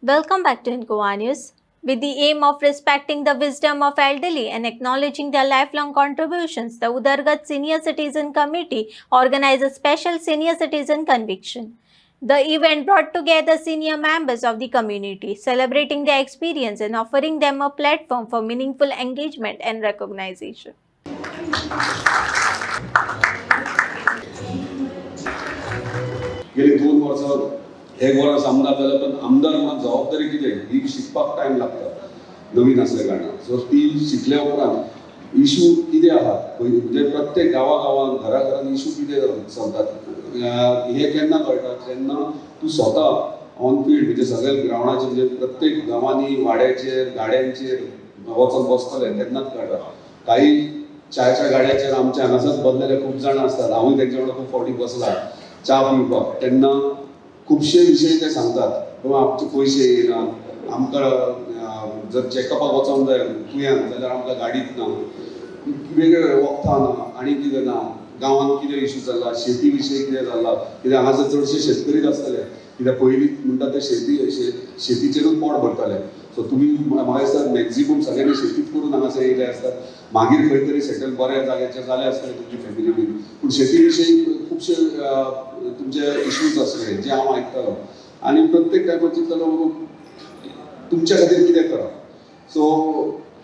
Welcome back to Incoa News. With the aim of respecting the wisdom of elderly and acknowledging their lifelong contributions, the Udargat Senior Citizen Committee organized a special Senior Citizen Conviction. The event brought together senior members of the community, celebrating their experience and offering them a platform for meaningful engagement and recognition. गेली 2 वर्सां एक वर्स आमदार जाले पण आमदार म्हणून जबाबदारी कितें ही शिकपाक टायम लागता नवीन असल्या कारणान सो ती शिकल्या उपरांत इशू कितें आहा म्हणजे प्रत्येक गांवान घरान इशू कितें चलतात हे केन्ना कळटा जेन्ना तूं स्वता ऑन फील्ड म्हणजे सगळ्या ग्रावंडाचेर म्हणजे प्रत्येक गांवांनी वाड्याचेर गाड्यांचेर वचून बसतले तेन्नाच कळटा काही चायच्या गाड्याचेर आमच्या हांगासर बसलेले खूब जाणां आसतात हांवूय तेंच्या वांगडा खूब फावटी बसला च्या पिवपाक तेन्ना खुबशे विशय ते सांगतात किंवा आमचे पयशे येना आमकां जर चॅकअपाक वचोंक जाय तुयेन जाल्यार आमकां गाडीच ना वेगळे वखदां ना आनी कितें ना गांवांत कितें इशू जाल्ला शेती विशयी कितें जाल्ला कित्याक हांगासर चडशे शेतकरीच आसतले कित्याक पयलीं म्हणटा ते शेतीचेरूच पोट भरताले सो तुमी म्हाका दिसता मॅक्झिमम सगळ्यांनी शेतीच करून हांगासर येयले आसतात मागीर खंय तरी सेटल बऱ्या जाग्याचेर जाले आसतले तुमची फॅमिली बी पूण शेती विशयी खुबशे तुमचे इश्यूज आसले जे हांव आयकतालो आनी प्रत्येक टायमार चिंततालो तुमच्या खातीर कितें करप सो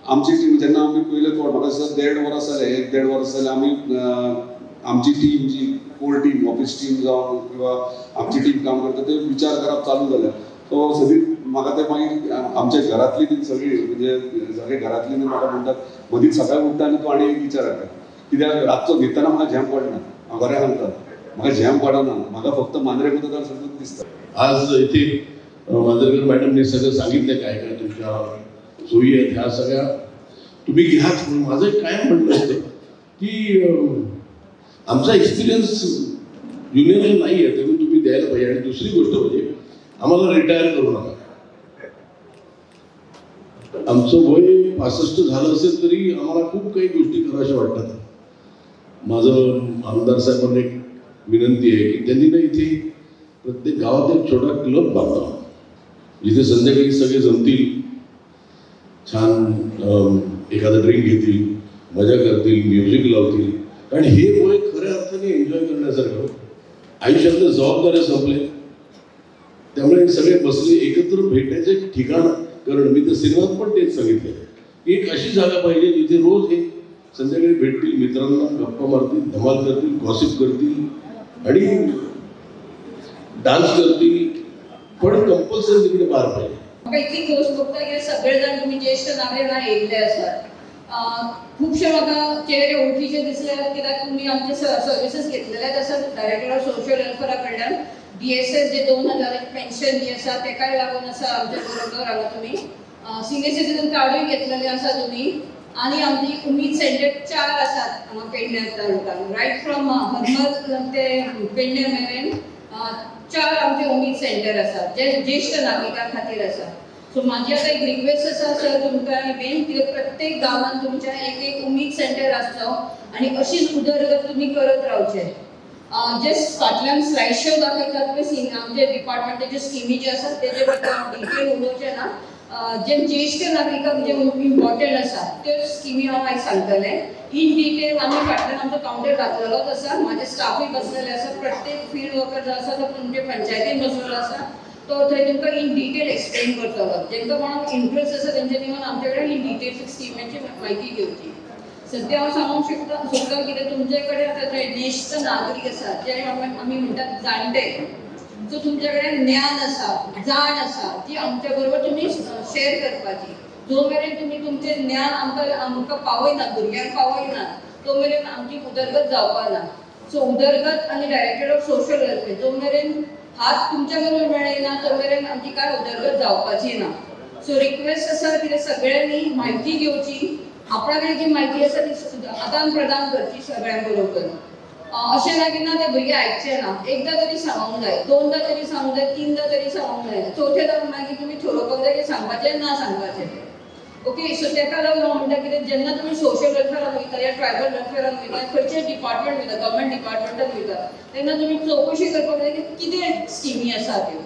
आमची टीम जेन्ना आमी पयले फावट म्हाका दिसता 1.5 वर्स जाले 1.5 वर्स जाले आमी आमची टीम जी कोर टीम ऑफिस टीम जावं किंवा आमची टीम काम करता ते विचार करप चालू जालें सो सगळी म्हाका ते मागीर आमच्या घरांतली बी सगळी म्हणजे सगळे घरांतली म्हाका म्हणटात मदींच सकाळीं उठता आनी तूं आनी एक विचार हाडटा कित्याक रातचो न्हिदतना म्हाका झेम पडना हांव खरें सांगता म्हाका झेम पडना म्हाका फक्त मांद्रे मुद्दां सगळं दिसता आज इथे मांजरेकर मॅडमने सगळं सांगितलं काय काय तुमच्या सोयी आहेत ह्या सगळ्या तुम्ही घ्याच म्हणून माझं कायम म्हणणं असतं की आमचा एक्सपिरियन्स युनियनला नाही आहे तेव्हा तुम्ही द्यायला पाहिजे आणि दुसरी गोष्ट म्हणजे आम्हाला रिटायर करू नका आमचं वय 65 झालं असेल तरी आम्हाला खूप काही गोष्टी कराव्याशा वाटतात माझं आमदार साहेबांना एक विनंती आहे की त्यांनी ना इथे प्रत्येक गावात एक छोटा क्लब बांधावा जिथे संध्याकाळी सगळे जमतील छान एखादा ड्रिंक घेतील मजा करतील म्युझिक लावतील कारण हे वय खऱ्या अर्थाने एन्जॉय करण्यासारखं आयुष्यातल्या जबाबदाऱ्या संपल्या त्यामुळे सगळे बसले एकत्र भेटण्याचे ठिकाण कारण मी तर सिनेमात पण तेच सांगितलं की एक अशी जागा पाहिजे जिथे रोज हे संध्याकाळी भेटतील मित्रांना गप्पा मारतील धमाल करतील गॉसिप करतील आणि डान्स करतील पण कंपल्सरी तिकडे पार पाहिजे इतली गोष्ट बघता की सगळेजण तुम्ही ज्येष्ठ नागरिकांना येयल्ले आसात खुबशे म्हाका चेहरे ओळखीचे दिसले कित्याक तुमी आमचे सर्विसीस घेतलेले आसात डायरेक्टर ऑफ सोशल वेलफेअरा कडल्यान DSS जे 2000 पेन्शन जी आसा तेकाय लागून आसा आमच्या बरोबर हांगा तुमी सिनियर सिटीजन कार्डूय घेतलेले आसा तुमी आणि आमची उमेद सेंटर 4 आसात हांगा पेडण्यार तालुक्यान रायट फ्रॉम हरमल ते पेडण्यार मेरेन 4 आमचे उमेद सेंटर आसात जे ज्येष्ठ नागरिकां खातीर आसा सो माझी आता एक रिक्वेस्ट आसा सर तुमकां इव्हन की प्रत्येक गावात तुमच्या एक उमेद सेंटर आसचो आणि अशीच उदरगत तुम्ही करत रावचे जे फाटल्यान स्लाइड शो दाखयतात पळय आमचे डिपार्टमेंटाचे स्किमी जे आसात तेजे बद्दल डिटेल उलोवचे ना जे ज्येष्ठ नागरिकांक जे इम्पॉर्टंट आसा त्यो स्किमी हांव आयज सांगतले इन डिटेल आमी फाटल्यान आमचो काउंटर घातलेलोच आसा म्हाजे स्टाफूय बसलेले आसा प्रत्येक फील्ड वर्कर जो आसा तो तुमचे पंचायतीन बसलेलो आसा तो थंय तुमकां इन डिटेल एक्सप्लेन करतलो जेंकां कोणाक इंट्रस्ट आसा तेंच्यांनी येवन आमचे कडेन इन डिटेल स्किमीची म्हायती घेवची सध्या हांव सांगूंक सोदता कितें तुमचे कडेन आतां थंय ज्येष्ठ नागरीक आसात जे आमी म्हणटात जाणटे जो तुमचे कडेन ज्ञान आसा जाण आसा ती आमच्या बरोबर तुमी शेअर करपाची जो मेरेन तुमी तुमचें ज्ञान आमकां पावयना भुरग्यांक पावयना तो मेरेन आमची उदरगत जावपा ना सो उदरगत आनी डायरेक्टर ऑफ सोशल वेलफेअर जो मेरेन हात तुमच्या बरोबर मेळयना तो मेरेन आमची काय उदरगत जावपाची ना सो रिक्वेस्ट आसा कितें सगळ्यांनी म्हायती घेवची आपल्या कडेन जी म्हायती आसा ती आदान प्रदान करची सगळ्यां बरोबर अशें ना की ना ते भुरगे आयकचे ना एकदां तरी सांगूंक जाय 2दा तरी सांगूंक जाय 3दा तरी सांगूंक जाय 4थ्या मागीर तुमी थारोवपाक जाय की सांगपाचें ना सांगपाचें ओके सो तेका लागून हांव म्हणटा कितें जेन्ना तुमी सोशल वेलफेअरान वयता या ट्रायबल वेलफेअरान वयता खंयचेच डिपार्टमेंट वयता गव्हर्मेंट डिपार्टमेंटान वयता तेन्ना तुमी चवकशी करपाक जाय की कितें स्किमी आसा त्यो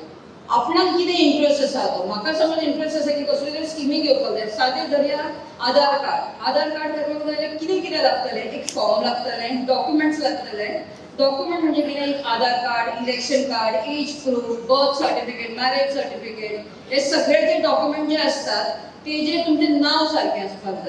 आपणाक कितें इंट्रस्ट आसा तो म्हाका समज इंट्रस्ट आसा की कसली तरी स्किमी घेवपाक जाय सादें धरया आधार कार्ड करपाक जाल्यार कितें कितें लागतलें एक फॉर्म लागतलें डॉक्युमेंट्स लागतले डॉक्युमेंट म्हणजे कितें एक Aadhaar card election card age proof birth certificate marriage certificate हे सगळे जे डॉक्युमेंट जे असतात ते जे तुमचें नांव सारकें आसपाक जाय